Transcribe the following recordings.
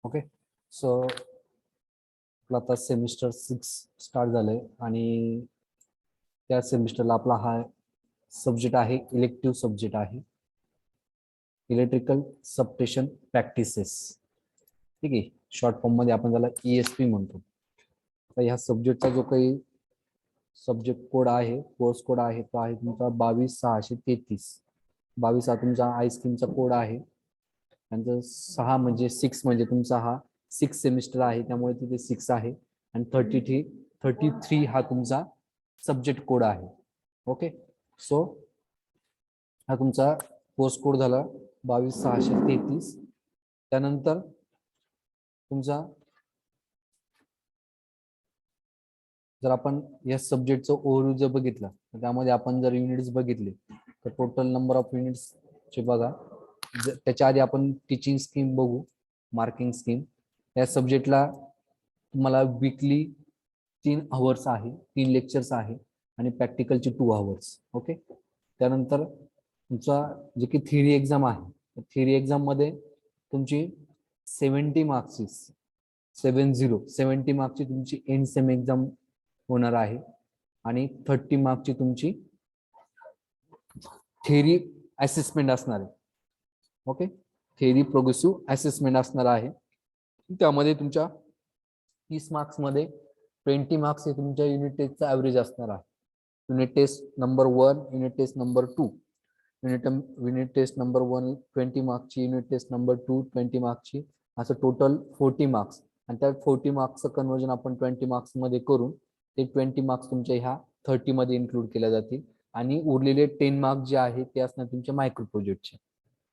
Okay. So आता semester 6 start झालंय आणि त्या सेमिस्टरला आपला हा सब्जेक्ट आहे, इलेक्टिव्ह सब्जेक्ट आहे, इलेक्ट्रिकल सबस्टेशन प्रॅक्टिसेस. ठीक आहे, शॉर्ट फॉर्म मध्ये आपण त्याला ESP म्हणतो. तर ह्या सब्जेक्टचा जो काही सब्जेक्ट कोड आहे, कोर्स कोड आहे, तो आहे तुमचा 22633. 22 हा तुमचा आयस्क्रीमचा कोड आहे. आणि 6 म्हणजे 6 म्हणजे तुमचा हा 6 सेमिस्टर आहे, त्यामुळे तिथे 6 आहे. आणि 33 हा तुमचा सब्जेक्ट कोड आहे. ओके. सो हा तुमचा कोर्स कोड झाला 22633. त्यानंतर तुमचा जर आपण या सब्जेक्टचं ओव्हरव्ह्यू जर बघितलं तर त्यामध्ये आपण जर युनिट्स बघितले तर टोटल नंबर ऑफ युनिट्सचे बघा. त्याच्या आधी आपण टीचिंग स्कीम बघू, मार्किंग स्कीम. या सब्जेक्टला तुम्हाला वीकली 3 आवर्स आहे, 3 लेक्चर्स आहे आणि प्रॅक्टिकलचे 2 आवर्स. ओके. त्यानंतर तुमचा जे की थिअरी एक्झाम आहे, थिअरी एक्झाम मध्ये तुमची 70 मार्क्सची 70 मार्क्सची तुमची एंड सेम एक्झाम होणार आहे आणि 30 मार्क्सची तुमची थिअरी असेसमेंट असणार आहे. ओके. थिअरी प्रोग्रेसिव्ह असेसमेंट असणार आहे. त्यामध्ये तुमच्या 30 मार्क्स मध्ये 20 मार्क्स हे तुमच्या युनिट टेस्टचा ऍव्हरेज असणार आहे. Unit test number 1, unit test number 2, unit test number 1 20 मार्क्सची, युनिट टेस्ट नंबर 2 20 मार्क्सची, असं टोटल 40 मार्क्स. आणि त्या 40 मार्क्सचं कन्वर्जन आपण 20 मार्क्स मध्ये करून ते 20 मार्क्स तुमच्या ह्या 30 मध्ये इन्क्लूड केल्या जातील आणि उरलेले 10 मार्क्स जे आहेत ते असणार तुमच्या मायक्रो प्रोजेक्टचे.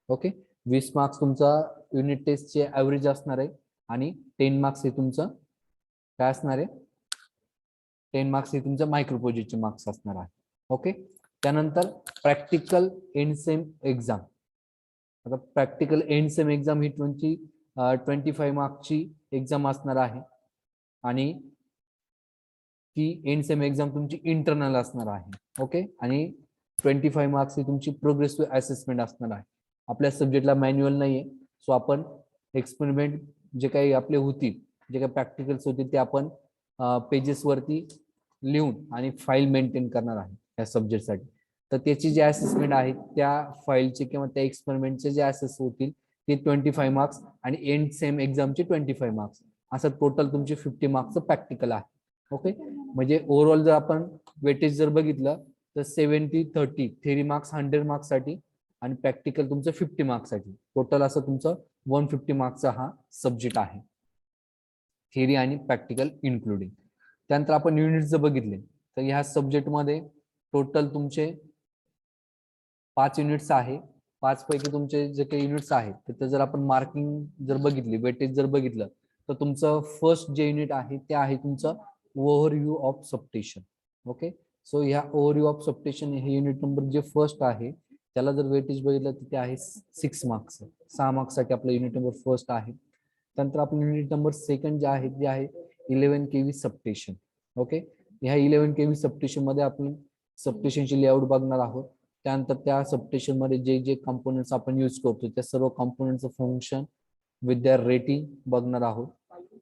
ओके. 20 मार्क्स तुमचा युनिट टेस्टचे ऍव्हरेज असणार आहे आणि 10 मार्क्स हे तुमचं काय असणार आहे, 10 मार्क्स हे तुमचं मायक्रो प्रोजेक्टचे मार्क्स असणार आहे. ओके. त्यानंतर प्रॅक्टिकल एंड सेम एक्झाम. आता प्रॅक्टिकल एंड सेम एक्झाम ही 25 मार्क्सची एक्झाम असणार आहे आणि ती एंड सेम एक्झाम तुमची इंटरनल असणार आहे. ओके. आणि 25 मार्क्स ही तुमची प्रोग्रेसिव्ह असेसमेंट असणार आहे. आपल्या सब्जेक्टला मॅन्युअल नाहीये, सो आपण एक्सपेरिमेंट जे काही आपले होतील, जे काही प्रॅक्टिकल्स होतील ते आपण पेजेस वरती लिहून आणि फाईल मेंटेन करणार आहे या सब्जेक्टसाठी. तर त्याची जे असेसमेंट आहे त्या फाईलचे किंवा त्या एक्सपेरिमेंटचे जे असेस होतील ते 25 मार्क्स आणि एंड सेम एक्झामचे 25 मार्क्स, असं टोटल तुमचे 50 मार्क्सचं प्रॅक्टिकल आहे. ओके. म्हणजे ओव्हरऑल जर आपण वेटेज जर बघितलं तर 70-30 थेरी मार्क्स 100 मार्क्स साठी आणि प्रॅक्टिकल तुमचं 50 मार्क्स साठी, टोटल असं तुमचं 150 मार्क्सचा हा सब्जेक्ट आहे, थिअरी आणि प्रॅक्टिकल इन्क्लुडिंग. त्यानंतर आपण युनिट जर बघितले तर ह्या सब्जेक्टमध्ये टोटल तुमचे 5 युनिट्स आहे. 5 पैकी तुमचे जे काही युनिट्स आहेत तिथे जर आपण मार्किंग जर बघितली, वेटेज जर बघितलं तर तुमचं फर्स्ट जे युनिट आहे ते आहे तुमचं overview of substation. Okay. So ह्या ओव्हरव्ह्यू ऑफ सबस्टेशन हे युनिट नंबर जे फर्स्ट आहे त्याला जर वेटेज बघितलं तर ते आहे 6 मार्क्स. 6 मार्क्स साठी आपलं युनिट नंबर फर्स्ट आहे. त्यानंतर आपलं युनिट नंबर सेकंड जे आहे ते आहे 11 kV सबस्टेशन. ओके. ह्या 11 kV सबस्टेशन मध्ये आपण सबस्टेशनची लेआउट बघणार आहोत. त्यानंतर त्या सबस्टेशन मध्ये जे जे कंपोनेंट्स आपण यूज करतो त्या सर्व कंपोनेंटचं फंक्शन विथ देअर रेटिंग बघणार आहोत.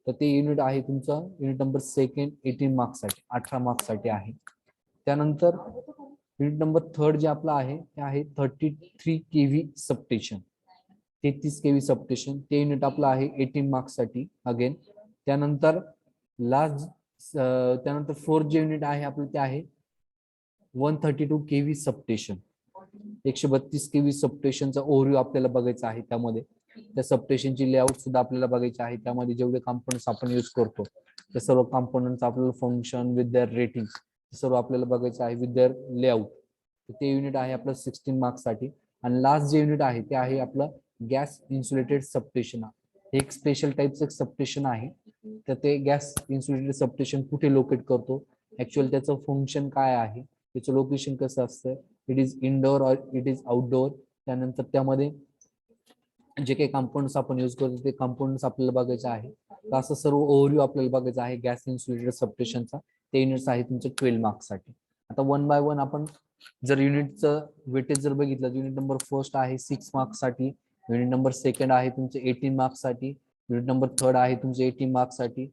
तर ते युनिट आहे तुमचं युनिट नंबर सेकंड 18 मार्क्स साठी, 18 मार्क्स साठी आहे. त्यानंतर युनिट नंबर थर्ड जे आपलं आहे ते आहे 33 kV सबस्टेशन, 33 kV सबस्टेशन. ते युनिट आपलं आहे 18 मार्क्स साठी अगेन. त्यानंतर त्यानंतर फोर्थ जे युनिट आहे आपलं ते आहे 132 kV सबस्टेशन. 132 kV सबस्टेशनचा ओव्हरव्ह्यू आपल्याला बघायचा आहे. त्यामध्ये त्या सबस्टेशनची लेआउट सुद्धा आपल्याला बघायची आहे. त्यामध्ये जेवढे कंपोनेंट्स आपण यूज करतो ते सर्व कंपोनेंट्स आपल्याला फंक्शन विथ देअर रेटिंग सर्व आपल्याला बघायचं आहे विथ देअर लेआउट. ते युनिट आहे आपलं 16 मार्क्स साठी. आणि लास्ट जे युनिट आहे ते आहे आपलं गॅस इन्सुलेटेड सबस्टेशन. एक स्पेशल टाईपचं सबस्टेशन आहे. तर ते गॅस इन्सुलेटेड सबस्टेशन कुठे लोकेट करतो, ऍक्च्युअल त्याचं फंक्शन काय आहे, त्याचं लोकेशन कसं असतं, इट इज इनडोअर और इट इज आउटडोअर. त्यानंतर त्यामध्ये जे काही कंपोनेंट्स आपण यूज करतो ते कंपोनेंट्स आपल्याला बघायचे आहे. तर असं सर्व ओव्हरव्ह्यू आपल्याला बघायचं आहे गॅस इन्सुलेटेड सबस्टेशनचा. ते युनिट्स आहे तुमचं 12 मार्क्स साठी. आता वन बाय वन आपण जर युनिटचं वेटेज जर बघितलं, युनिट नंबर फर्स्ट आहे 6 मार्क्स साठी, युनिट नंबर सेकंड आहे तुमचं 18 मार्क्स साठी, युनिट नंबर 3 आहे तुमचे 18 मार्क्स साठी.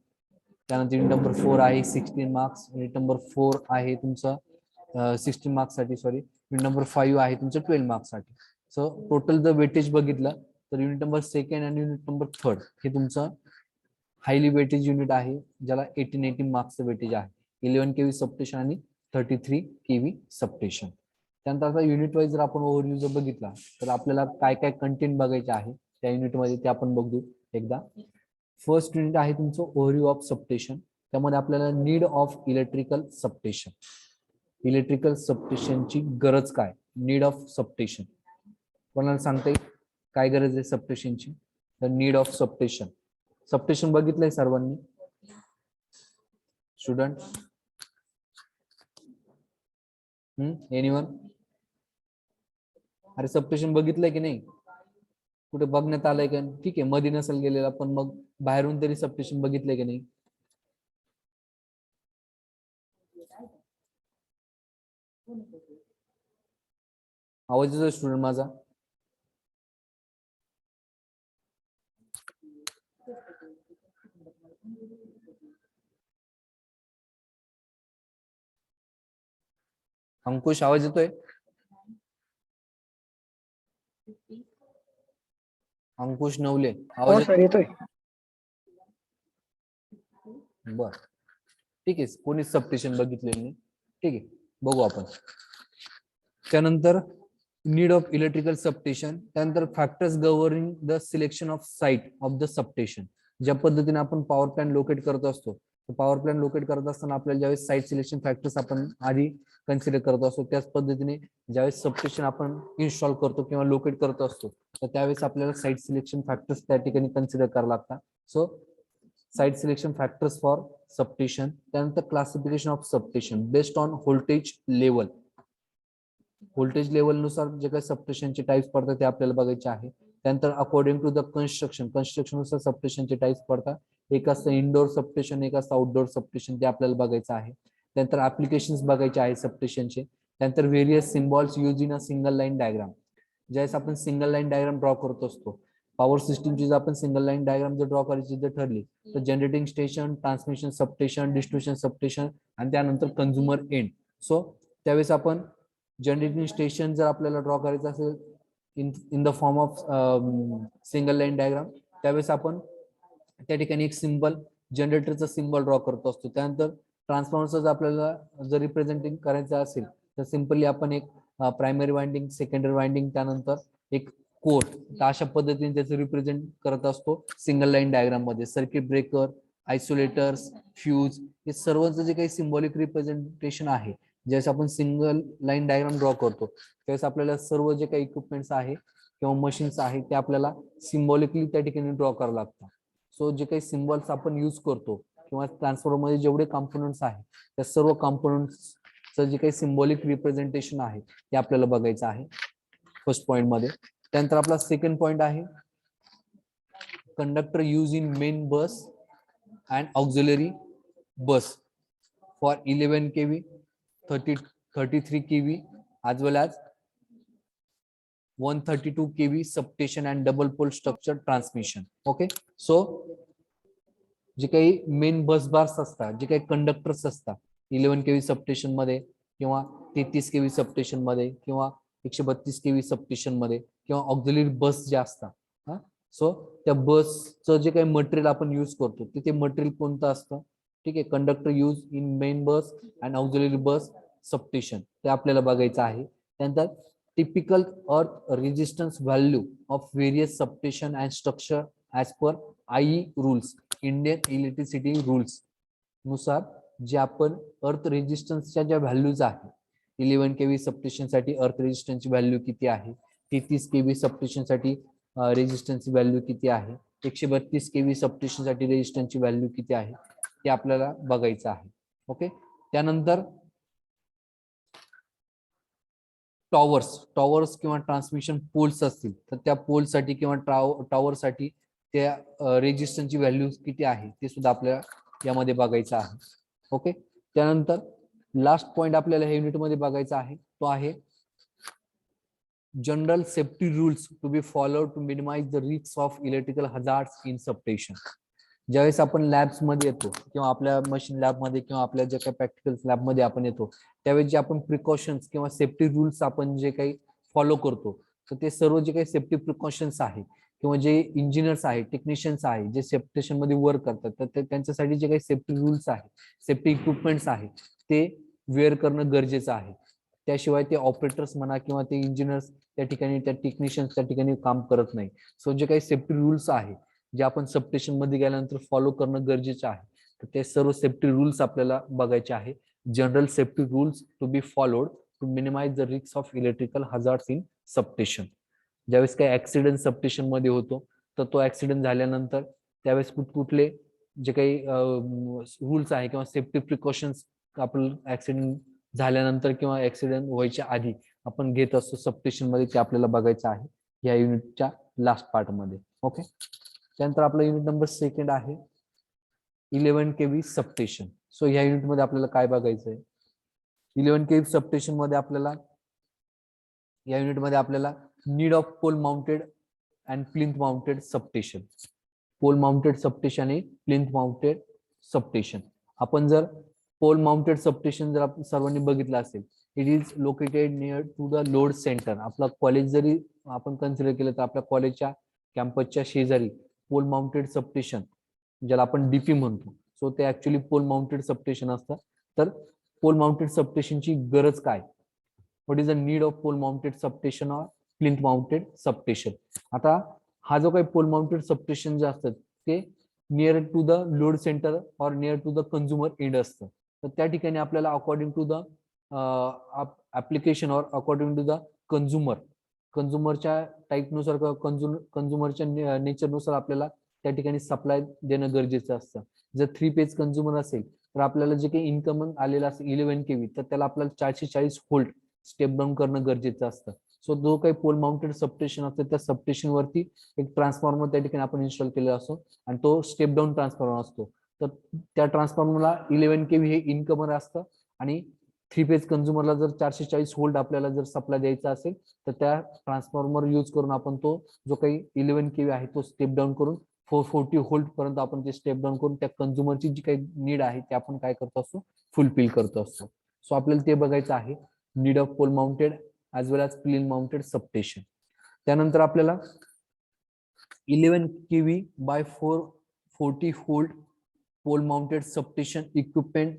त्यानंतर युनिट नंबर 4 आहे 16 मार्क्स. युनिट नंबर 4 आहे तुमचं 16 मार्क्स साठी सॉरी. युनिट नंबर 5 आहे तुमचं 12 मार्क्स साठी. सो टोटल जर वेटेज बघितलं तर युनिट नंबर 2 आणि युनिट नंबर 3 हे तुमचं हायली वेटेज युनिट आहे, ज्याला 18 मार्क्सचं वेटेज आहे. 11 केव्ही सबस्टेशन आणि 33 केव्ही सबस्टेशन. त्यानंतर आता युनिट वाईज जर आपण ओव्हरव्ह्यू जर बघितला तर आपल्याला काय काय कंटेंट बघायचे आहे त्या युनिटमध्ये ते आपण बघू एकदा. फर्स्ट युनिट आहे तुमचं ओव्हरव्ह्यू ऑफ सबस्टेशन. त्यामध्ये आपल्याला need of electrical substation. Electrical सबस्टेशनची गरज काय, नीड ऑफ सबस्टेशन. कोणाला सांगता येईल काय गरज आहे सबस्टेशनची? The need of substation. Substation बघितलंय सर्वांनी स्टुडंट? एनीवन? अरे सबस्टेशन बघितलंय की नाही? कुठे बघण्यात आलंय का? ठीक आहे मध्ये नसेल गेलेला पण मग बाहेरून तरी सबस्टेशन बघितलंय की नाही? आवाज येतोय स्टुडंट माझा? अंकुश आवाज येतोय? अंकुश नवले आवाज सर येतोय. बर ठीक आहे. कोणी सबस्टेशन बघितलेलं नाही, ठीक आहे बघू आपण. त्यानंतर नीड ऑफ इलेक्ट्रिकल सबस्टेशन. त्यानंतर factors governing the selection of site of the substation. ज्या पद्धतीने आपण पॉवर प्लॅन लोकेट करत असतो, पॉवर प्लॅन लोकेट करत असताना आपल्याला ज्यावेळेस साईट सिलेक्शन फॅक्टर्स आपण आधी कन्सिडर करत असतो, त्याच पद्धतीने ज्यावेळेस सबस्टेशन आपण इन्स्टॉल करतो किंवा लोकेट करत असतो तर त्यावेळेस आपल्याला साईट सिलेक्शन फॅक्टर्स त्या ठिकाणी कन्सिडर करावं लागतात. So site selection factors for substation. त्यानंतर classification of substation based on voltage level. Voltage level नुसार जे काही सबस्टेशनचे टाइप्स पडतात ते आपल्याला बघायचे आहे. त्यानंतर अकॉर्डिंग टू द कन्स्ट्रक्शन नुसार सबस्टेशनचे टाइप्स पडतात. एक असतं इनडोअर सबस्टेशन, एक असतं आउटडोअर सबस्टेशन, ते आपल्याला बघायचं आहे. त्यानंतर ऍप्लिकेशन्स बघायचे आहे सबस्टेशनचे. त्यानंतर various symbols use in a single line diagram. ज्यावेळेस आपण सिंगल लाईन डायग्राम ड्रॉ करत असतो, पॉवर सिस्टीमची जर आपण सिंगल लाईन डायग्राम जर ड्रॉ करायची जर ठरली तर generating station, transmission substation, distribution substation आणि त्यानंतर कंझ्युमर एंड. सो त्यावेळेस आपण जनरेटिंग स्टेशन जर आपल्याला ड्रॉ करायचं असेल in the form of single line diagram, त्यावेळेस आपण त्या ठिकाणी एक सिंबल जनरेटरचा सिंबल ड्रॉ करत असतो. त्यानंतर ट्रान्सफॉर्मरचं जर आपल्याला जर रिप्रेझेंटिंग करायचं असेल तर सिंपली आपण एक प्रायमरी वाइंडिंग, सेकंडरी वाइंडिंग, त्यानंतर एक कोर, अशा पद्धतीने त्याचं रिप्रेझेंट करत असतो सिंगल लाईन डायग्राम मध्ये. सर्किट ब्रेकर, आयसोलेटर्स, फ्यूज, हे सर्वच जे काही सिंबॉलिक रिप्रेझेंटेशन आहे, ज्यावेळेस आपण सिंगल लाईन डायग्राम ड्रॉ करतो त्यावेळेस आपल्याला सर्व जे काही इक्विपमेंट्स आहे किंवा मशीन्स आहेत ते आपल्याला सिंबॉलिकली त्या ठिकाणी ड्रॉ करावं लागतं. सो जे काही सिम्बॉल्स आपण यूज करतो किंवा ट्रान्सफॉर्मर मध्ये जेवढे कॉम्पोनंट्स आहेत त्या सर्व कॉम्पोनंट्सचं जे काही सिंबॉलिक रिप्रेझेंटेशन आहे ते आपल्याला बघायचं आहे फर्स्ट पॉइंट मध्ये. त्यानंतर आपला सेकंड पॉइंट आहे conductor use in main bus and auxiliary bus for 11 kV, 33 kV as well as 132 kV substation and double pole structure transmission. Okay, so जे काही मेन बस बार्स असतात, जे काही कंडक्टर्स असतात 11 kV सबस्टेशन मध्ये किंवा 33 kV substation मध्ये किंवा 132 kV सबस्टेशन मध्ये किंवा ऑक्झिलरी बस जे असतात, सो त्या बसचं जे काही मटेरियल आपण यूज करतो ते मटेरियल कोणतं असतं? ठीक आहे, conductor use in main bus and auxiliary bus substation, ते आपल्याला बघायचं आहे. त्यानंतर टिपिकल अर्थ resistance value of various substation and structure as per I rules, Indian electricity rules नुसार जे आपण अर्थ रेजिस्टन्सच्या ज्या व्हॅल्यूज आहेत, 11 kV सबस्टेशन साठी अर्थ रेजिस्टन्सची व्हॅल्यू किती आहे, 33 kV सबस्टेशन साठी रेजिस्टन्सची व्हॅल्यू किती आहे, 132 kV सबस्टेशन साठी रेजिस्टन्सची व्हॅल्यू किती आहे, ते आपल्याला बघायचं आहे. ओके, त्यानंतर टॉवर्स किंवा ट्रान्समिशन पोल्स असतील तर त्या पोलसाठी किंवा टॉवरसाठी त्या रेजिस्टन्सची व्हॅल्यू किती आहे ते सुद्धा आपल्याला यामध्ये बघायचं आहे. ओके, त्यानंतर लास्ट पॉइंट आपल्याला हे युनिट मध्ये बघायचा आहे तो आहे general safety rules to be followed to minimise the risk of electrical hazards in substation. ज्यावेळेस आपण लॅब्स मध्ये येतो किंवा आपल्या मशीन लॅब मध्ये किंवा आपल्या ज्या काही प्रॅक्टिकल लॅब मध्ये आपण येतो, त्यावेळेस जे आपण प्रिकॉशन्स किंवा सेफ्टी रूल्स आपण जे काही फॉलो करतो, तर ते सर्व जे काही सेफ्टी प्रिकॉशन्स आहे किंवा जे इंजिनियर्स आहे, टेक्निशियन्स आहे, जे सबस्टेशन मध्ये वर्क करतात, तर ते त्यांच्यासाठी जे काही सेफ्टी रूल्स आहे, सेफ्टी इक्विपमेंट्स आहे, ते वेअर करणं गरजेचं आहे. त्याशिवाय ते ऑपरेटर्स म्हणा किंवा ते इंजिनियर्स त्या ठिकाणी, त्या टेक्निशियन्स त्या ठिकाणी काम करत नाही. सो जे काही सेफ्टी रूल्स आहे, जे आपण सबस्टेशन मध्ये गेल्यानंतर फॉलो करणं गरजेचं आहे, तर ते सर्व सेफ्टी रूल्स आपल्याला बघायचे आहे. General safety rules to be followed to minimise the risk of electrical hazards in substation. ज्यावेळेस काही ऍक्सिडेंट सबस्टेशन मध्ये होतो, तर तो ऍक्सिडेंट झाल्यानंतर त्यावेळेस कुठले जे काही रूल्स आहे किंवा सेफ्टी प्रिकॉशन्स आपण ऍक्सिडेंट झाल्यानंतर किंवा ऍक्सिडेंट व्हायच्या आधी आपण घेत असतो सबस्टेशन मध्ये, ते आपल्याला बघायचं आहे या युनिटच्या लास्ट पार्ट मध्ये. ओके, त्यानंतर आपला युनिट नंबर सेकंड आहे 11 kV सबस्टेशन. सो ह्या युनिट मध्ये आपल्याला काय बघायचंय? 11 kV सबस्टेशन मध्ये आपल्याला, या युनिट मध्ये आपल्याला need of pole mounted and plinth mounted substation, pole mounted substation आणि प्लिंथ माउंटेड सबस्टेशन. आपण जर पोल माउंटेड सबस्टेशन जर आपण सर्वांनी बघितलं असेल, it is located near to the load centre. आपला कॉलेज जरी आपण कन्सिडर केलं तर आपल्या कॉलेजच्या कॅम्पसच्या शेजारी पोल माउंटेड सबस्टेशन, ज्याला आपण डीपी म्हणतो, सो ते ऍक्च्युली पोल माउंटेड सबस्टेशन असतं. तर पोल माउंटेड सबस्टेशनची गरज काय? What is the need of pole mounted substation or plinth mounted substation? आता हा जो काही पोल माउंटेड सबस्टेशन जे असतात ते near to the load centre और near to the consumer end असतं. तर त्या ठिकाणी आपल्याला अकॉर्डिंग टू द ऍप्लिकेशन और अकॉर्डिंग टू द कंझ्युमरच्या टाईपनुसार, कंझ्युमरच्या नेचरनुसार आपल्याला त्या ठिकाणी सप्लाय देणं गरजेचं असतं. जर 3 फेज कंझ्युमर असेल तर आपल्याला जे काही इन्कम आलेलं असेल 11 kV, तर त्याला आपल्याला 440 व्होल्ट स्टेप डाऊन करणं गरजेचं असतं. सो जो काही पोल माउंटेड सबस्टेशन असतं त्या सबस्टेशन वरती एक ट्रान्सफॉर्मर त्या ठिकाणी आपण इन्स्टॉल केलेला असतो आणि तो स्टेप डाऊन ट्रान्सफॉर्मर असतो. तर त्या ट्रान्सफॉर्मरला 11 kV हे इनकमर असतं आणि 3 फेज कंझ्युमरला जर 440 व्होल्ट आपल्याला जर सप्लाय द्यायचा असेल तर त्या ट्रान्सफॉर्मर यूज करून आपण तो जो काही 11 kV आहे तो स्टेप डाऊन करून 440 व्होल्ट पर्यंत आपण ते स्टेप डाऊन करून त्या कंझ्युमरची जी काही नीड आहे ते आपण काय करतो असतो, फुलफिल करतो असतो. सो आपल्याला ते बघायचं आहे, need of pole mounted as well as plane mounted substation. त्यानंतर आपल्याला 11 kV by 440 volt pole mounted substation equipment,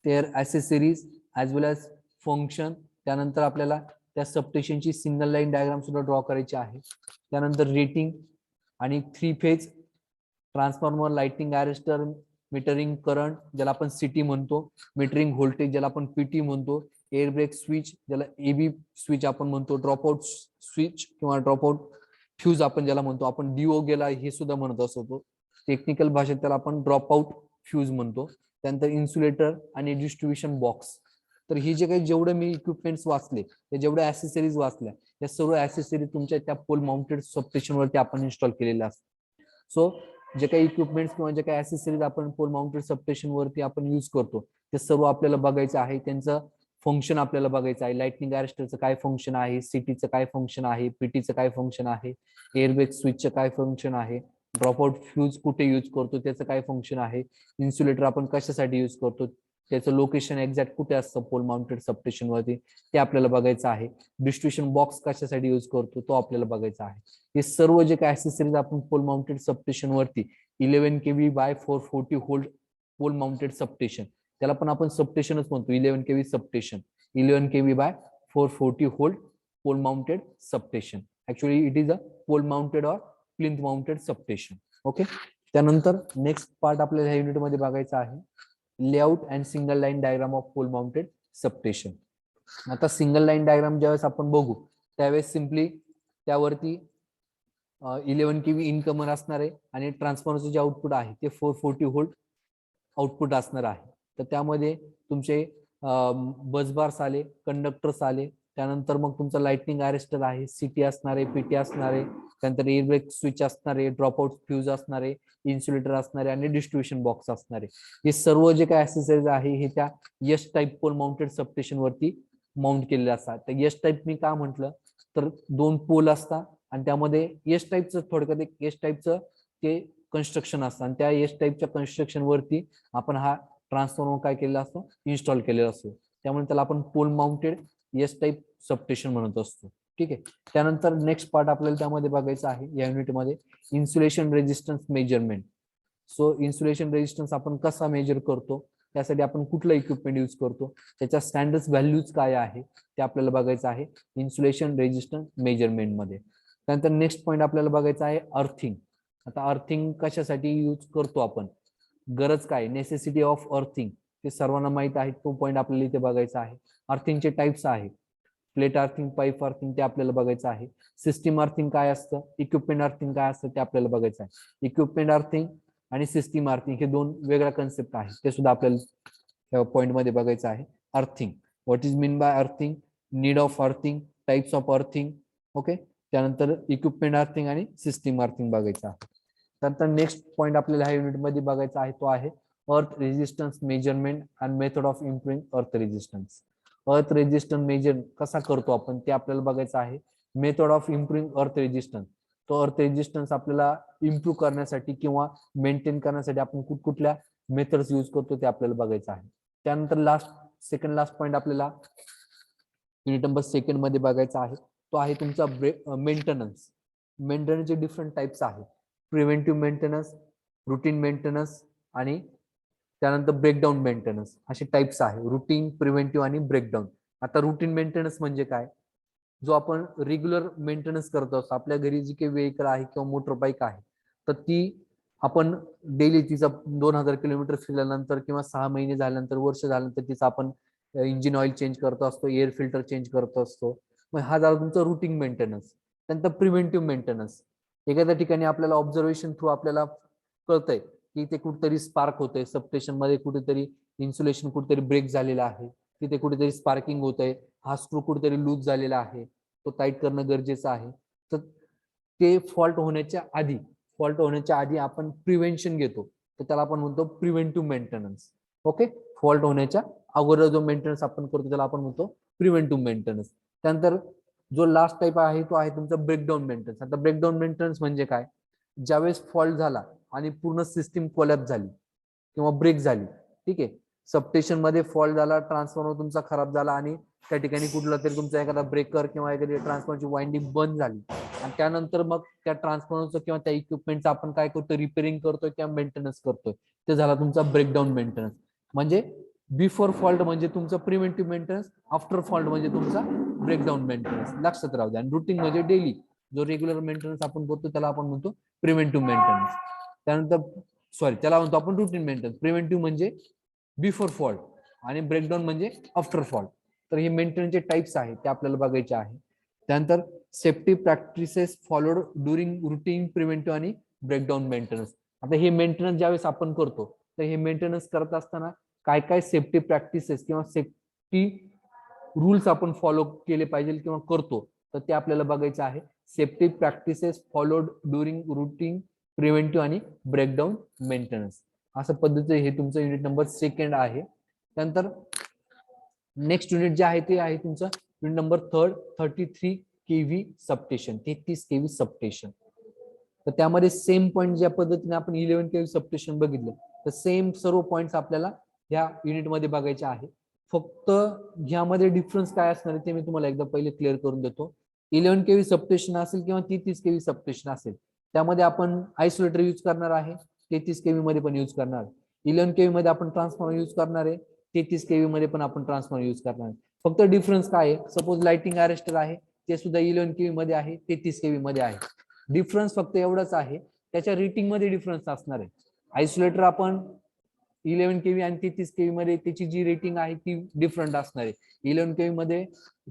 their accessories as well as function. त्यानंतर आपल्याला त्या सबस्टेशनची सिंगल लाईन डायग्राम सुद्धा ड्रॉ करायची आहे. त्यानंतर रेटिंग आणि 3 phase transformer, lighting arrester, metering current ज्याला आपण सिटी म्हणतो, मीटरिंग व्होल्टेज ज्याला आपण पीटी म्हणतो, एअर ब्रेक स्विच ज्याला एबी स्विच आपण म्हणतो, ड्रॉपआउट स्विच किंवा ड्रॉपआउट फ्यूज आपण ज्याला म्हणतो, आपण डीओ गेला हे सुद्धा म्हणत असतो, टेक्निकल भाषेत त्याला आपण ड्रॉपआउट फ्यूज म्हणतो. त्यानंतर इन्सुलेटर आणि डिस्ट्रीब्युशन बॉक्स. तर ही जे काही जेवढे मी इक्विपमेंट्स वाचले, ते जेवढे ऍसेसरीज वाचल्या, त्या सर्व ऍसेसरीज तुमच्या त्या पोल माउंटेड सबस्टेशन वरती आपण इन्स्टॉल केलेल्या असतात. सो जे काही इक्विपमेंट्स किंवा जे काही ऍसेसरीज आपण पोल माउंटेड सबस्टेशन वरती आपण युज करतो, ते सर्व आपल्याला बघायचं आहे. त्यांचं फंक्शन आपल्याला बघायचं आहे. लाइटनिंग अरेस्टरचं काय फंक्शन आहे, सिटीचं काय फंक्शन आहे, पीटीचं काय फंक्शन आहे, एअरबॅग स्विचचं काय फंक्शन आहे, ड्रॉपआउट फ्यूज कुठे यूज करतो त्याचं काय फंक्शन आहे, इन्सुलेटर आपण कशासाठी यूज करतो, त्याचं लोकेशन एक्झॅक्ट कुठे असतं पोल माउंटेड सबस्टेशन वरती ते आपल्याला बघायचं आहे. डिस्ट्रीब्युशन बॉक्स कशासाठी यूज करतो तो आपल्याला बघायचा आहे. हे सर्व जे काही ऍसेसरीज आपण पोल माउंटेड सबस्टेशन वरती 11 kV by 440 volt pole mounted substation, त्याला पण आपण सबस्टेशनच म्हणतो, 11 kV substation, 11 kV by 440 volt pole mounted substation. Actually it is a pole mounted or plinth mounted substation. Okay, त्यानंतर नेक्स्ट पार्ट आपल्याला ह्या युनिट मध्ये बघायचा आहे, layout and single line diagram of pole mounted substation. आता single line diagram ज्यावेळेस आपण बघू त्यावेळेस सिम्पली त्यावरती 11 kV इनकमर असणार आहे आणि ट्रान्सफॉर्मरचं जे आउटपुट आहे ते 440 व्होल्ट आउटपुट असणार आहे. तर त्यामध्ये तुमचे बसबार्स आले, कंडक्टर्स आले, त्यानंतर मग तुमचा लाइटनिंग अरेस्टर आहे, सिटी असणार आहे, पीटी असणार आहे, त्यानंतर एअरब्रेक स्विच असणार आहे, ड्रॉपआउट फ्यूज असणार आहे, इन्सुलेटर असणार आहे आणि डिस्ट्रीब्युशन बॉक्स असणार आहे. हे सर्व जे काही ऍसेसरीज आहे हे त्या S type pole mounted substation वरती माउंट केलेले असतात. तर एस टाईप मी का म्हटलं, तर 2 पोल असतात आणि त्यामध्ये एस टाईपचं थोडक्यात एक एस टाईपचं ते कन्स्ट्रक्शन असतं आणि त्या एस टाईपच्या कन्स्ट्रक्शन वरती आपण हा ट्रान्सफॉर्मर काय केलेला असतो, इन्स्टॉल केलेला असतो. त्यामुळे त्याला आपण pole mounted S type substation म्हणत असतो. ठीक आहे. त्यानंतर नेक्स्ट पार्ट आपल्याला त्यामध्ये बघायचं आहे या युनिटमध्ये, insulation resistance measurement. So insulation resistance आपण कसा मेजर करतो, त्यासाठी आपण कुठलं इक्विपमेंट यूज करतो, त्याच्या स्टँडर्ड व्हॅल्यूज काय आहे ते आपल्याला बघायचं आहे इन्सुलेशन रेजिस्टन्स मेजरमेंट मध्ये. त्यानंतर नेक्स्ट पॉईंट आपल्याला बघायचा आहे अर्थिंग. आता अर्थिंग कशासाठी यूज करतो आपण, गरज काय, नेसेसिटी ऑफ अर्थिंग ते सर्वांना माहित आहे. तो पॉईंट आपल्याला इथे बघायचा आहे. अर्थिंगचे टाइप्स आहे, प्लेट अर्थिंग, पाईप अर्थिंग ते आपल्याला बघायचं आहे. सिस्टीम अर्थिंग काय असतं, इक्विपमेंट अर्थिंग काय असतं ते आपल्याला बघायचं आहे. इक्विपमेंट अर्थिंग आणि सिस्टीम अर्थिंग हे दोन वेगळ्या कन्सेप्ट आहे, ते सुद्धा आपल्याला पॉईंट मध्ये बघायचं आहे. Earthing, what is mean by earthing, need of earthing, types of earthing. Okay. त्यानंतर इक्विपमेंट अर्थिंग आणि सिस्टीम अर्थिंग बघायचं आहे. त्यानंतर नेक्स्ट पॉईंट आपल्याला ह्या युनिट मध्ये बघायचा आहे तो आहे अर्थ resistance measurement and method of improving अर्थ रेजिस्टन्स. अर्थ रेजिस्टन्स मेजर कसा करतो आपण ते आपल्याला बघायचं आहे. मेथड ऑफ इम्प्रूव्हिंग अर्थ रेजिस्टन्स, तो अर्थ रेजिस्टन्स आपल्याला इम्प्रूव्ह करण्यासाठी किंवा मेंटेन करण्यासाठी आपण कुठकुठल्या मेथड्स यूज करतो ते आपल्याला बघायचं आहे. त्यानंतर सेकंड लास्ट पॉईंट आपल्याला युनिट नंबर 2 मध्ये बघायचा आहे तो आहे तुमचा मेंटेनन्स. मेंटेनन्सचे डिफरंट टाइप्स आहेत, प्रिव्हेंटिव्ह मेंटेनन्स, रुटीन मेंटेनन्स आणि त्यानंतर ब्रेकडाऊन मेंटेनन्स असे टाइप्स आहे. रुटीन, प्रिव्हेंटिव्ह आणि ब्रेकडाऊन. आता रुटीन मेंटेनन्स म्हणजे काय, जो आपण रेग्युलर मेंटेनन्स करत असतो, आपल्या घरी जी काही व्हेकल आहे किंवा मोटर बाईक आहे तर ती आपण डेली तिचा 2000 किलोमीटर फिरल्यानंतर किंवा 6 महिने झाल्यानंतर, वर्ष झाल्यानंतर तिचा आपण इंजिन ऑइल चेंज करत असतो, एअर फिल्टर चेंज करत असतो. मग हा झाला तुमचा रुटीन मेंटेनन्स. त्यानंतर प्रिव्हेंटिव्ह मेंटेनन्स, एखाद्या ठिकाणी आपल्याला ऑब्झर्वेशन थ्रू आपल्याला कळतंय की ते कुठेतरी स्पार्क होतंय, सबस्टेशन मध्ये कुठेतरी इन्सुलेशन कुठेतरी ब्रेक झालेला आहे, तिथे कुठेतरी स्पार्किंग होतंय, हा स्क्रू कुठेतरी लूज झालेला आहे, तो टाईट करणं गरजेचं आहे. तर ते फॉल्ट होण्याच्या आधी आपण प्रिव्हेन्शन घेतो, तर त्याला आपण म्हणतो प्रिव्हेंटिव्ह मेंटेनन्स. ओके. फॉल्ट होण्याच्या अगोदर जो मेंटेनन्स आपण करतो त्याला आपण म्हणतो प्रिव्हेंटिव्ह मेंटेनन्स. त्यानंतर जो लास्ट टाइप आहे तो आहे तुमचा ब्रेकडाऊन मेंटेनन्स. आता ब्रेकडाऊन मेंटेनन्स म्हणजे काय, ज्यावेळेस फॉल्ट झाला आणि पूर्ण सिस्टीम कोलॅप्स झाली किंवा ब्रेक झाली, ठीक आहे, सबस्टेशन मध्ये फॉल्ट झाला, ट्रान्सफॉर्मर तुमचा खराब झाला आणि त्या ठिकाणी कुठला तरी तुमचा एखादा ब्रेकर किंवा एखादी ट्रान्सफॉर्मरची वाइंडिंग बंद झाली आणि त्यानंतर मग त्या ट्रान्सफॉर्मरचं किंवा त्या इक्विपमेंटचं आपण काय करतो, रिपेअरिंग करतोय किंवा मेंटेनन्स करतोय, ते झाला तुमचा ब्रेकडाऊन मेंटेनन्स. म्हणजे बिफोर फॉल्ट म्हणजे तुमचा प्रिव्हेंटिव्ह मेंटेनन्स, आफ्टर फॉल्ट म्हणजे तुमचा ब्रेकडाऊन मेंटेनन्स. लक्षात राहू द्या. आणि रुटीन म्हणजे डेली जो रेग्युलर मेंटेनन्स आपण करतो त्याला आपण म्हणतो प्रिव्हेंटिव्ह मेंटेनन्स. त्यानंतर त्याला म्हणतो आपण रुटीन मेंटेनन्स. प्रिव्हेंटिव्ह म्हणजे बिफोर फॉल्ट आणि ब्रेकडाऊन म्हणजे आफ्टर फॉल्ट. तर हे मेंटेनन्सचे टाइप्स आहेत ते आपल्याला बघायचे आहे. त्यानंतर safety practices followed during routine, preventive आणि ब्रेकडाऊन मेंटेनन्स. आता हे मेंटेनन्स ज्यावेळेस आपण करतो तर हे मेंटेनन्स करत असताना काय काय सेफ्टी प्रॅक्टिसेस किंवा सेफ्टी रूल्स आपण फॉलो केले पाहिजे किंवा करतो तर ते आपल्याला बघायचं आहे. Safety practices followed during routine, preventive आणि ब्रेकडाऊन मेंटेनन्स. असं पद्धतीने हे तुमचं युनिट नंबर 2 आहे. त्यानंतर नेक्स्ट युनिट जे आहे ते आहे तुमचं unit number 3, 33 kV substation, 33 kV substation. तर त्यामध्ये सेम पॉईंट ज्या पद्धतीने आपण 11 केव्ही सबस्टेशन बघितलं तर सेम सर्व पॉईंट्स आपल्याला या युनिटमध्ये बघायचे आहे. फक्त ह्यामध्ये डिफरन्स काय असणार ते मी तुम्हाला एकदा पहिले क्लिअर करून देतो. 11 केव्ही सबस्टेशन असेल किंवा 33 केव्ही सबस्टेशन असेल त्यामध्ये आपण आयसोलेटर यूज करणार आहे, 33 केव्ही मध्ये पण यूज करणार. 11 केव्ही मध्ये आपण ट्रान्सफॉर्मर यूज करणार आहे, 33 केव्ही मध्ये पण आपण ट्रान्सफॉर्मर यूज करणार आहे. फक्त डिफरन्स काय आहे, सपोज लाइटिंग अरेस्टर आहे ते सुद्धा 11 केव्ही मध्ये आहे, 33 केव्ही मध्ये आहे. डिफरन्स फक्त एवढाच आहे, त्याच्या रेटिंग मध्ये डिफरन्स असणार आहे. आयसोलेटर आपण 11 केव्ही आणि 33 केव्ही मध्ये त्याची जी रेटिंग आहे ती डिफरंट असणार आहे. 11 केव्ही मध्ये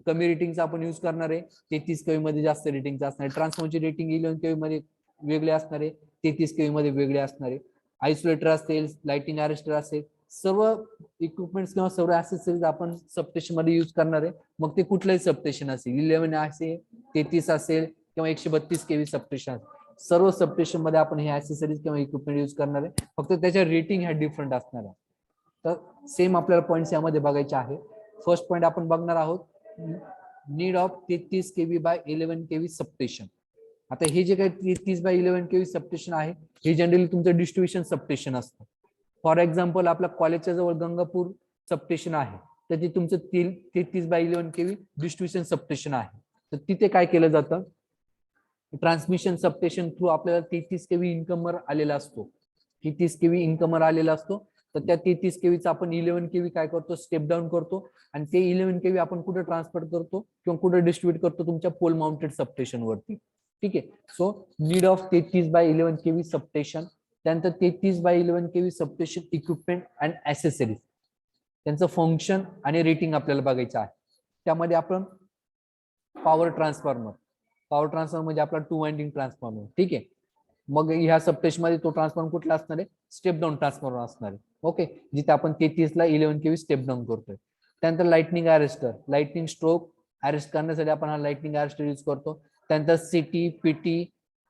कमी रेटिंगचा आपण यूज करणार आहे, 33 केव्ही मध्ये जास्त रेटिंगचा असणार आहे. ट्रान्सफॉर्मरची रेटिंग 11 केव्ही मध्ये वेगळे असणार आहे, 33 केव्ही मध्ये वेगळे असणार आहे. आयसोलेटर असेल, लाइटिंग अरेस्टर असेल, सर्व इक्विपमेंट्स किंवा सर्व ऍक्सेसरीज आपण सबस्टेशन मध्ये यूज करणार आहे. मग ते कुठलंही सबस्टेशन असेल, 11 असेल, 33 असेल किंवा 132 केव्ही सबस्टेशन असेल, सर्व सबस्टेशन मध्ये आपण हे ऍक्सेसरीज किंवा इक्विपमेंट यूज करणार आहे. फक्त त्याच्या रेटिंग ह्या डिफरंट असणार आहे. तर सेम आपल्याला पॉईंट्स यामध्ये बघायचे आहे. फर्स्ट पॉईंट आपण बघणार आहोत need of 33 kV by 11 kV substation. आता हे जे काही 33 बाय 11 केव्ही सबस्टेशन आहे हे जनरली तुमचं डिस्ट्रीब्युशन सबस्टेशन असतं. फॉर एक्झाम्पल आपल्या कॉलेजच्या जवळ गंगापूर सबस्टेशन आहे, तर ते तुमचं 33 बाय 11 केव्ही डिस्ट्रीब्युशन सबस्टेशन आहे. तर तिथे काय केलं जातं, ट्रान्समिशन सबस्टेशन थ्रू आपल्याला 33 केव्ही इन्कमर आलेला असतो. 33 केव्ही इन्कमर आलेला असतो. तर त्या 33 केव्हीचा आपण 11 केव्ही काय करतो, स्टेप डाऊन करतो आणि ते 11 केव्ही आपण कुठे ट्रान्सफर करतो किंवा कुठे डिस्ट्रीब्यूट करतो, तुमच्या पोल माउंटेड सबस्टेशन वरती. ठीक आहे. So need of 33 by 11 kV substation. त्यानंतर 33 by 11 kV substation equipment and accessories, त्यांचं फंक्शन आणि रेटिंग आपल्याला बघायचं आहे. त्यामध्ये आपण पॉवर ट्रान्सफॉर्मर म्हणजे आपला 2 वाइंडिंग ट्रान्सफॉर्मर. ठीक आहे. मग ह्या सबस्टेशन मध्ये तो ट्रान्सफॉर्मर कुठला असणार आहे, स्टेप डाऊन ट्रान्सफॉर्मर असणार आहे. ओके, जिथे आपण 33 ला 11 केव्ही स्टेप डाऊन करतोय. त्यानंतर lightning arrester, lightning stroke arrest करण्यासाठी आपण हा लाइटनिंग अरेस्टर यूज करतो. त्यानंतर सिटी, पीटी,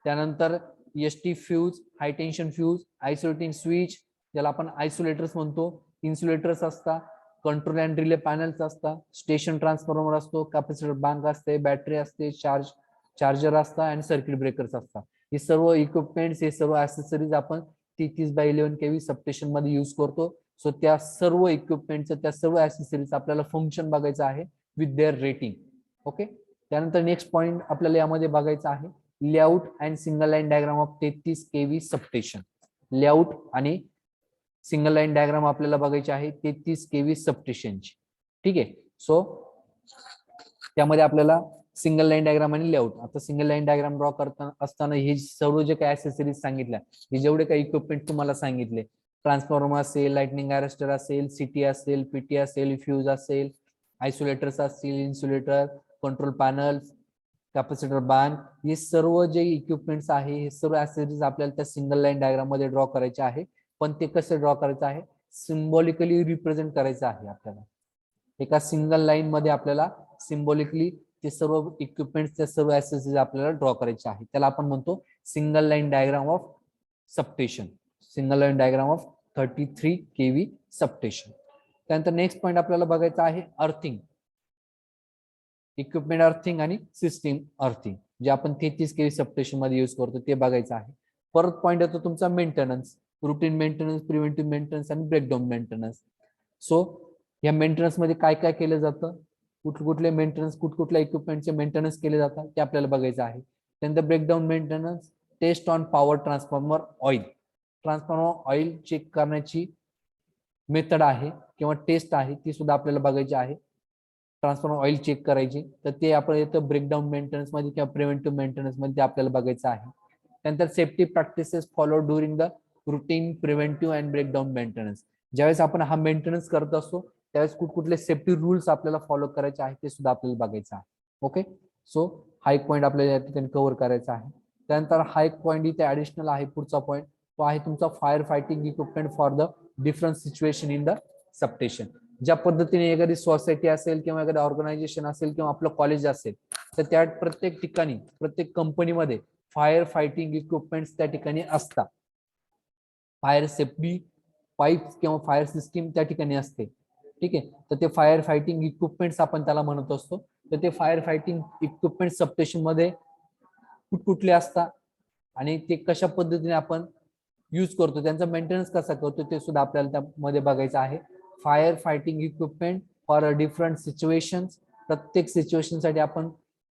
त्यानंतर एसटी फ्यूज, हाय टेन्शन फ्यूज, आयसोलेटिंग स्विच ज्याला आपण आयसोलेटर्स म्हणतो, इन्सुलेटर्स असतात, कंट्रोल अँड रिले पॅनल्स असतात, स्टेशन ट्रान्सफॉर्मर असतो, कॅपॅसिटर बँक असते, बॅटरी असते, चार्जर असतात आणि सर्किट ब्रेकर्स असतात. हे सर्व इक्विपमेंट्स, हे सर्व ऍक्सेसरीज आपण 33 बाय 11 केव्ही सबस्टेशन मध्ये यूज करतो. सो त्या सर्व इक्विपमेंटचं, त्या सर्व ऍक्सेसरीज आपल्याला फंक्शन बघायचं आहे विथ देअर रेटिंग. ओके. त्यानंतर नेक्स्ट पॉइंट आपल्याला यामध्ये बघायचं आहे layout and single line diagram of 33 kV substation. Layout आणि सिंगल लाईन डायग्राम आपल्याला बघायची आहे 33 केव्ही सबस्टेशनची. ठीक आहे. सो त्यामध्ये आपल्याला सिंगल लाईन डायग्राम आणि लेआउट. आता सिंगल लाईन डायग्राम ड्रॉ करता असताना हे सर्व जे काही ऍक्सेसरीज सांगितल्या, हे जेवढे काही इक्विपमेंट तुम्हाला सांगितले, ट्रान्सफॉर्मर असेल, लाइटनिंग अरेस्टर असेल, सिटी असेल, पीटी असेल, फ्यूज असेल, आयसोलेटर्स असतील, insulator, control panel, capacitor bank, हे सर्व जे इक्विपमेंट्स आहे, हे सर्व ऍक्सेसरीज आपल्याला त्या सिंगल लाईन डायग्राम मध्ये ड्रॉ करायचे आहे. पण ते कसे ड्रॉ करायचं आहे, सिम्बॉलिकली रिप्रेझेंट करायचं आहे आपल्याला. एका सिंगल लाईन मध्ये आपल्याला सिम्बॉलिकली ते सर्व इक्विपमेंट्स, त्या सर्व ऍक्सेसरीज आपल्याला ड्रॉ करायचे आहे. त्याला आपण म्हणतो single line diagram of substation, single line diagram of 33 kV substation. त्यानंतर नेक्स्ट पॉइंट आपल्याला बघायचा आहे अर्थिंग, इक्विपमेंट अर्थिंग आणि सिस्टीम अर्थिंग, जे आपण 33 केव्ही सबस्टेशन मध्ये यूज करतो ते बघायचं आहे. परत पॉइंट येतो तुमचा maintenance, routine maintenance, preventive maintenance आणि ब्रेकडाऊन मेंटेनन्स. सो या मेंटेनन्स मध्ये काय काय केलं जातं, कुठले मेंटेनन्स, कुठल्या इक्विपमेंटचे मेंटेनन्स केले जातात ते आपल्याला बघायचं आहे. त्यानंतर breakdown maintenance, test on power transformer oil, transformer oil check करण्याची मेथड आहे किंवा टेस्ट आहे, ती सुद्धा आपल्याला बघायची आहे. ट्रान्सफॉर्मर ऑइल चेक करायची, तर ते आपण येतं ब्रेकडाऊन मेंटेनन्स मध्ये किंवा प्रिव्हेंटिव्ह मेंटेनन्स मध्ये आपल्याला बघायचं आहे. त्यानंतर safety practices follow during the routine preventive and breakdown maintenance, ज्यावेळेस आपण हा मेंटेनन्स करत असतो त्यावेळेस कुठले सेफ्टी रूल्स आपल्याला फॉलो करायचे आहेत ते सुद्धा आपल्याला बघायचं आहे. ओके. सो हा एक पॉईंट आपल्याला या ठिकाणी कव्हर करायचा आहे. त्यानंतर हा एक पॉईंट इथे ऍडिशनल आहे, पुढचा पॉईंट तो आहे तुमचा fire fighting equipment for the different situation in the substation. ज्या पद्धतीने एखादी सोसायटी असेल किंवा एखादं ऑर्गनायझेशन असेल किंवा आपलं कॉलेज असेल, तर त्या प्रत्येक ठिकाणी, प्रत्येक कंपनीमध्ये फायर फायटिंग इक्विपमेंट्स त्या ठिकाणी असतात. फायर सेफ्टी पाईप्स किंवा फायर सिस्टीम त्या ठिकाणी असते. ठीक आहे. तर ते फायर फायटिंग इक्विपमेंट्स आपण त्याला म्हणत असतो. तर ते फायर फायटिंग इक्विपमेंट सबस्टेशन मध्ये कुठले असतात आणि ते कशा पद्धतीने आपण यूज करतो, त्यांचा मेंटेनन्स कसा करतो ते सुद्धा आपल्याला त्यामध्ये बघायचं आहे. Fire fighting equipment for different situations, प्रत्येक सिच्युएशन साठी आपण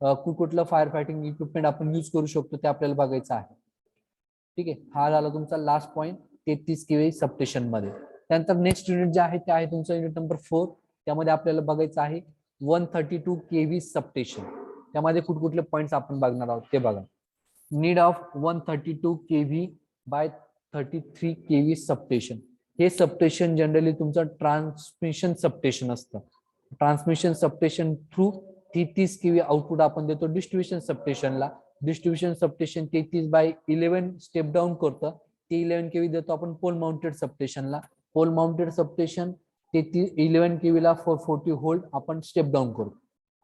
कुठलं फायर फायटिंग इक्विपमेंट आपण यूज करू शकतो ते आपल्याला बघायचं आहे. ठीक आहे. हा झाला तुमचा लास्ट पॉईंट 33 केव्ही सबस्टेशन मध्ये. त्यानंतर नेक्स्ट युनिट जे आहे ते आहे तुमचं युनिट नंबर 4. त्यामध्ये आपल्याला बघायचं आहे 132 केव्ही सबस्टेशन. त्यामध्ये कुठले पॉईंट्स आपण बघणार आहोत ते बघा. Need of 132 kV by 33 kV substation. हे सबस्टेशन जनरली तुमचं ट्रान्समिशन सबस्टेशन असतं. Transmission substation through 33 KV output आपण देतो डिस्ट्रीब्युशन सबस्टेशनला. Distribution substation 33 by 11 step down करतं, ते 11 केव्ही देतो आपण पोल माउंटेड सबस्टेशनला. पोल माउंटेड सबस्टेशन 11 केव्हीला 440 व्होल्ट आपण स्टेप डाऊन करतो.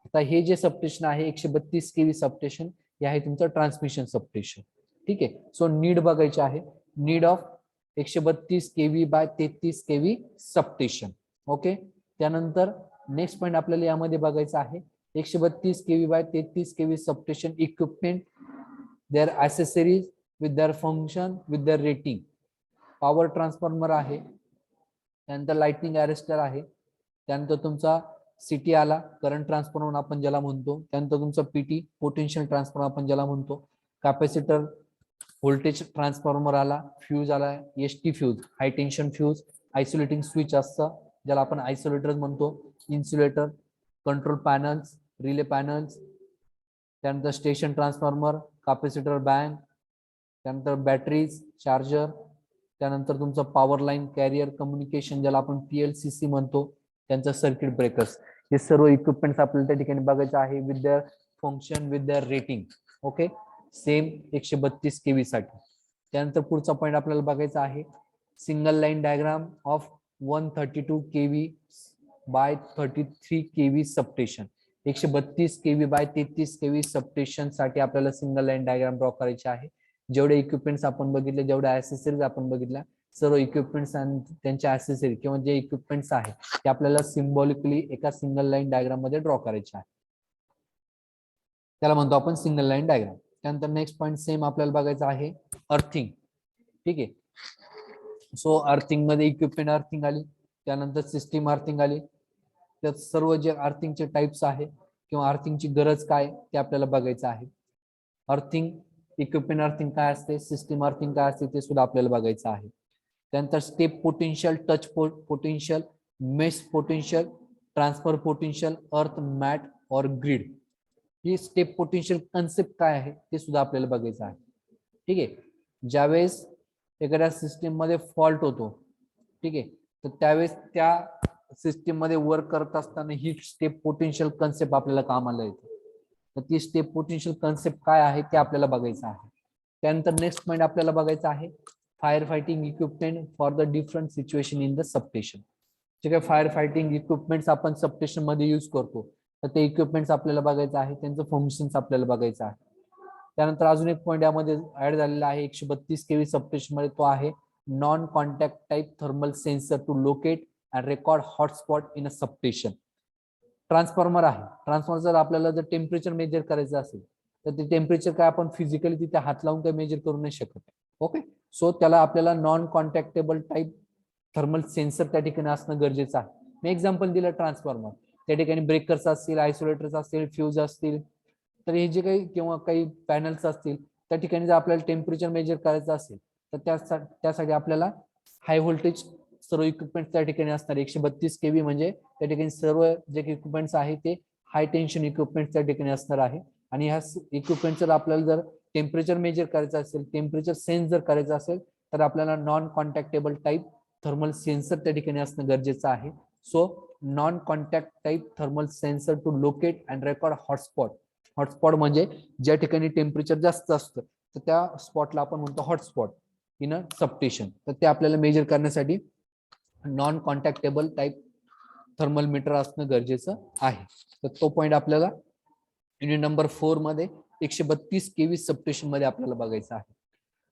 आता हे जे सबस्टेशन आहे 132 केव्ही सबस्टेशन, हे आहे तुमचं ट्रान्समिशन सबस्टेशन. ठीक आहे. सो नीड बघायची आहे, need of 132 kV by 33 kV substation. Okay. त्यानंतर नेक्स्ट पॉईंट आपल्याला यामध्ये बघायचं आहे 132 kV by 33 kV substation equipment, their accessories with their function with their rating. Power transformer आहे, त्यानंतर लाइटनिंग अरेस्टर आहे, त्यानंतर तुमचा सिटी आला, करंट ट्रान्सफॉर्मर आपण ज्याला म्हणतो, त्यानंतर तुमचा पीटी पोटेन्शियल ट्रान्सफॉर्मर आपण ज्याला म्हणतो, कॅपॅसिटर व्होल्टेज ट्रान्सफॉर्मर आला, फ्यूज आला, एसटी फ्यूज हाय टेन्शन फ्यूज, आयसोलेटिंग स्विच असतं ज्याला आपण आयसोलेटर म्हणतो, insulator, control panels, relay panels, त्यानंतर स्टेशन ट्रान्सफॉर्मर, कॅपॅसिटर बँक, त्यानंतर बॅटरीज, चार्जर, त्यानंतर तुमचं पॉवर लाईन कॅरियर कम्युनिकेशन ज्याला आपण PLCC म्हणतो, त्यांचं सर्किट ब्रेकर्स. हे सर्व इक्विपमेंट्स आपल्याला त्या ठिकाणी बघायचे आहे with their function with their rating. Okay, same 132 kV साठी. त्यानंतर पुढचा पॉईंट आपल्याला बघायचा आहे single line diagram of 132 kV by 33 kV substation. 132 kV by 33 kV substation साठी आपल्याला सिंगल लाईन डायग्राम ड्रॉ करायचे आहे. जेवढे इक्विपमेंट्स आपण बघितले, जेवढ्या ॲसेसरीज आपण बघितल्या, सर्व इक्विपमेंट्स आणि त्यांच्या ॲसेसरी किंवा जे इक्विपमेंट्स आहे ते आपल्याला सिम्बॉलिकली एका सिंगल लाईन डायग्राम मध्ये ड्रॉ करायचे आहे. त्याला म्हणतो आपण सिंगल लाईन डायग्राम. त्यानंतर नेक्स्ट पॉईंट सेम आपल्याला बघायचं आहे अर्थिंग. ठीक आहे, सो अर्थिंग मध्ये इक्विपमेंट अर्थिंग आली, त्यानंतर सिस्टीम अर्थिंग आली. त्यात सर्व जे अर्थिंगचे टाइप्स आहे किंवा अर्थिंगची गरज काय ते आपल्याला बघायचं आहे. अर्थिंग, इक्विपमेंट अर्थिंग काय असते, सिस्टीम अर्थिंग काय असते ते सुद्धा आपल्याला बघायचं आहे. त्यानंतर step potential, touch potential, mesh potential, transfer potential, अर्थ मॅट और ग्रिड. ही स्टेप पोटेन्शियल कन्सेप्ट काय आहे ते सुद्धा आपल्याला बघायचं आहे. ठीक आहे, ज्यावेळेस एखाद्या सिस्टीम मध्ये फॉल्ट होतो, ठीक आहे, तर त्यावेळेस त्या सिस्टीम मध्ये वर्क करत असताना ही स्टेप पोटेन्शियल कन्सेप्ट आपल्याला कामाला येते. तर ती स्टेप पोटेन्शियल कन्सेप्ट काय आहे ते आपल्याला बघायचं आहे. त्यानंतर नेक्स्ट पॉईंट आपल्याला बघायचं आहे fire fighting equipment for the different situation in the substation. जे काही फायर फायटिंग इक्विपमेंट्स आपण सबस्टेशन मध्ये यूज करतो, तर ते इक्विपमेंट्स आपल्याला बघायचं आहे, त्यांचं फंक्शन्स आपल्याला बघायचं आहे. त्यानंतर अजून एक पॉईंट यामध्ये ऍड झालेला आहे 132 kV सबस्टेशन मध्ये, तो आहे non contact type thermal sensor to locate and record hotspot in a substation. Transformer आहे, ट्रान्सफॉर्मर जर आपल्याला जर टेम्परेचर मेजर करायचं असेल तर ते टेम्परेचर काय आपण फिजिकली तिथे हात लावून काही मेजर करू नाही शकत. ओके, सो त्याला आपल्याला non contactable type thermal sensor त्या ठिकाणी असणं गरजेचं आहे. मी एक्झाम्पल दिलं ट्रान्सफॉर्मर, त्या ठिकाणी ब्रेकर्स असतील, आयसोलेटर्स असतील, फ्यूज असतील, तर हे जे काही किंवा काही पॅनल्स असतील त्या ठिकाणी जर आपल्याला टेम्परेचर मेजर करायचं असेल तर त्यासाठी आपल्याला हाय व्होल्टेज सर्व इक्विपमेंट त्या ठिकाणी असणार. 132 kV म्हणजे त्या ठिकाणी सर्व जे इक्विपमेंट्स आहे ते हाय टेन्शन इक्विपमेंट त्या ठिकाणी असणार आहे. आणि ह्या इक्विपमेंट जर आपल्याला जर टेम्परेचर मेजर करायचं असेल, टेम्परेचर सेन्स जर करायचं असेल, तर आपल्याला non contactable type thermal sensor त्या ठिकाणी असणं गरजेचं आहे. So non contact type thermal sensor to locate and record hotspot. Hotspot म्हणजे ज्या ठिकाणी टेम्परेचर जास्त असतं तर त्या स्पॉटला आपण म्हणतो हॉटस्पॉट इन अ सबस्टेशन. तर ते आपल्याला मेजर करण्यासाठी non contactable type thermal metre असणं गरजेचं आहे. तर तो पॉईंट आपल्याला युनिट नंबर 4 मध्ये 132 kV सबस्टेशन मध्ये आपल्याला बघायचं आहे.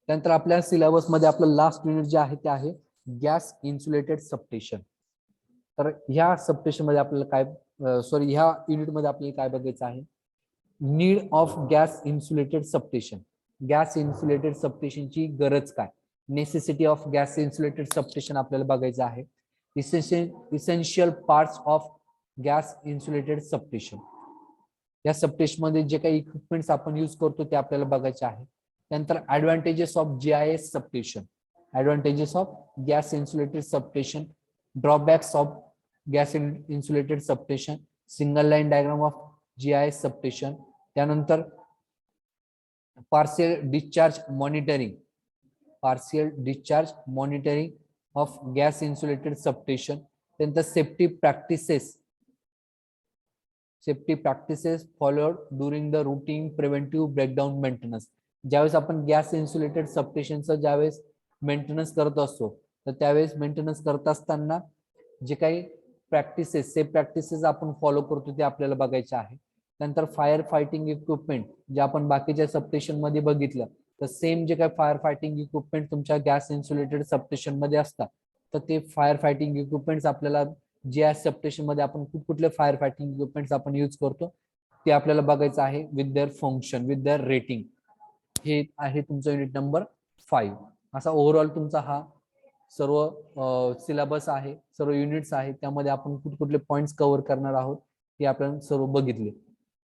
त्यानंतर आपल्या सिलेबस मध्ये आपलं लास्ट युनिट जे आहे ते आहे गॅस इन्सुलेटेड सबस्टेशन. तर ह्या सबस्टेशन मध्ये आपल्याला काय ह्या युनिट मध्ये आपल्याला काय बघायचं आहे, need of gas insulated substation. Gas insulated सबस्टेशनची गरज काय, necessity of gas insulated substation आपल्याला बघायचं आहे. Essential parts of gas insulated substation. या सबस्टेशन मध्ये जे काही इक्विपमेंट्स आपण यूज करतो ते आपल्याला बघायचे आहे. त्यानंतर advantages of GIS substation, advantages of gas insulated substation, drawbacks of gas insulated substation, single line diagram of GIS substation, त्यानंतर partial discharge monitoring, partial discharge monitoring of gas insulated substation, त्यानंतर safety practices followed during the routing preventive breakdown maintenance. ज्यावेळेस आपण gas insulated सबस्टेशनचं ज्यावेळेस maintenance करत असतो तर त्यावेळेस maintenance करत असताना जे काही सेफ प्रॅक्टिसेस आपण फॉलो करतो ते आपल्याला बघायचे आहे. त्यानंतर फायर फायटिंग इक्विपमेंट जे आपण बाकीच्या सबस्टेशन मध्ये बघितलं, तर सेम जे काही फायर फायटिंग इक्विपमेंट तुमच्या गॅस इन्सुलेटेड सबस्टेशन मध्ये असतात, तर ते फायर फायटिंग इक्विपमेंट्स आपल्याला GIS सबस्टेशन मध्ये आपण कुठले फायर फायटिंग इक्विपमेंट्स आपण यूज करतो ते आपल्याला बघायचं आहे with their function, with their rating. हे आहे तुमचं युनिट नंबर 5. असा ओव्हरऑल तुमचा हा सर्व सिलेबस आहे, सर्व युनिट्स आहे, त्यामध्ये आपण कुठले पॉइंट्स कव्हर करणार आहोत हे आपण सर्व बघितले.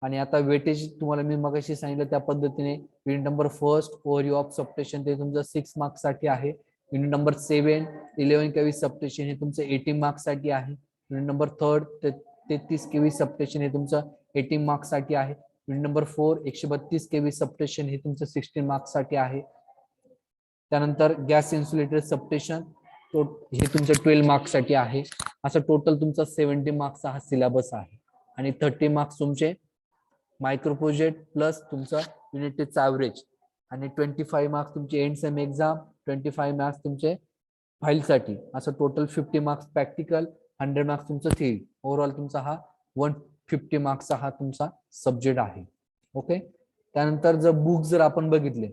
आणि आता वेटेज तुम्हाला मी मगाशी सांगितलं त्या पद्धतीने unit number 1 overview of substation ते तुमचं 6 मार्क्स साठी आहे. युनिट नंबर 7 11 kV सबस्टेशन हे तुमचं 18 मार्क्स साठी आहे. युनिट नंबर 3 33 kV सबस्टेशन हे तुमचं 18 मार्क्स साठी आहे. युनिट नंबर 4 132 kV सबस्टेशन हे तुमचं 16 मार्क्स साठी आहे. त्यानंतर गॅस इन्सुलेटेड सबस्टेशन हे तुमचं 12 मार्क्स साठी आहे. असं टोटल तुमचा 70 मार्क्सचा हा सिलेबस आहे. आणि 30 मार्क्स तुमचे मायक्रो प्रोजेक्ट प्लस तुमचा युनिट टेस्टचा ऍव्हरेज, आणि 25 मार्क्स तुमचे एंड सेम एक्झाम, 25 मार्क्स तुमचे फाईलसाठी, असं टोटल 50 मार्क्स प्रॅक्टिकल, 100 मार्क्स तुमचं थिअरी. ओव्हरऑल तुमचा हा 150 मार्क्सचा हा तुमचा सब्जेक्ट आहे. ओके. त्यानंतर जर बुक जर आपण बघितले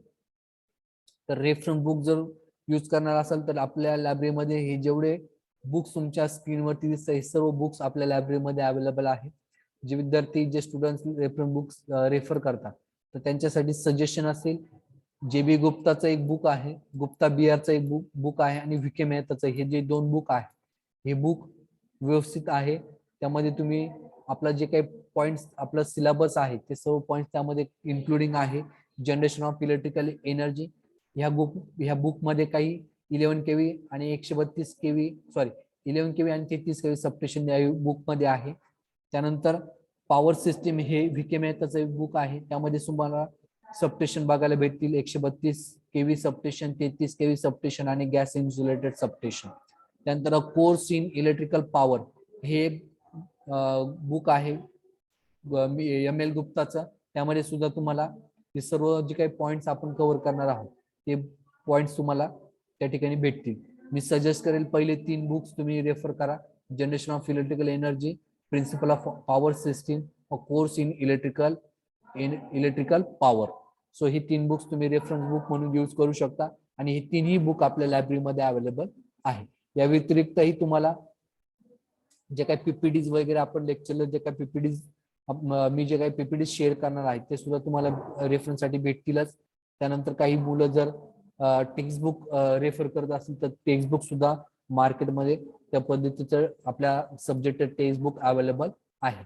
तर रेफरन्स बुक जर यूज करणार असाल तर आपल्या लायब्ररीमध्ये हे जेवढे बुक्स तुमच्या स्क्रीनवरती दिसतात हे सर्व बुक्स आपल्या लायब्ररीमध्ये अवेलेबल आहेत. जे विद्यार्थी जे स्टुडंट्स रेफरन्स बुक्स रेफर करतात तर त्यांच्यासाठी सजेशन असेल, JB गुप्ताचं एक बुक आहे, गुप्ता BRचं एक बुक आहे, आणि VK मेहताचं, हे जे 2 बुक आहे हे बुक व्यवस्थित आहे. त्यामध्ये तुम्ही आपला जे काही पॉइंट्स आपला सिलेबस आहे ते सर्व पॉइंट्स त्यामध्ये इन्क्लुडिंग आहे. जनरेशन ऑफ इलेक्ट्रिकल एनर्जी ह्या बुक मध्ये काही 11 kV आणि 132 kV 11 kV आणि 33 kV सबस्टेशन या बुक मध्ये आहे. त्यानंतर पॉवर सिस्टीम हे VK मेहताचं एक बुक आहे, त्यामध्ये तुम्हाला सबस्टेशन बघायला भेटतील 132 kV सबस्टेशन, 33 kV सबस्टेशन आणि गॅस इन्सुलेटेड सबस्टेशन. त्यानंतर कोर्स इन इलेक्ट्रिकल पॉवर हे बुक आहे ML गुप्ताचं, त्यामध्ये सुद्धा तुम्हाला हे सर्व जे काही पॉइंट्स आपण कव्हर करणार आहोत ते पॉइंट्स तुम्हाला त्या ठिकाणी भेटतील. मी सजेस्ट करेल पहिले 3 बुक्स तुम्ही रेफर करा. Generation of electrical energy, principle of power system, course in electrical power. So ही 3 बुक्स तुम्ही रेफरन्स बुक म्हणून यूज करू शकता, आणि हे तिन्ही बुक आपल्या लायब्ररीमध्ये अवेलेबल आहे. या व्यतिरिक्तही तुम्हाला जे काही PPTs वगैरे आपण लेक्चरला जे काही PPTs मी जे काही PPTs शेअर करणार आहे ते सुद्धा तुम्हाला रेफरन्ससाठी भेटतीलच. त्यानंतर काही मुलं जर टेक्स्टबुक रेफर करत असेल तर टेक्स्टबुक सुद्धा मार्केटमध्ये त्या पद्धतीचं आपल्या सब्जेक्ट टेक्स्टबुक अवेलेबल आहे.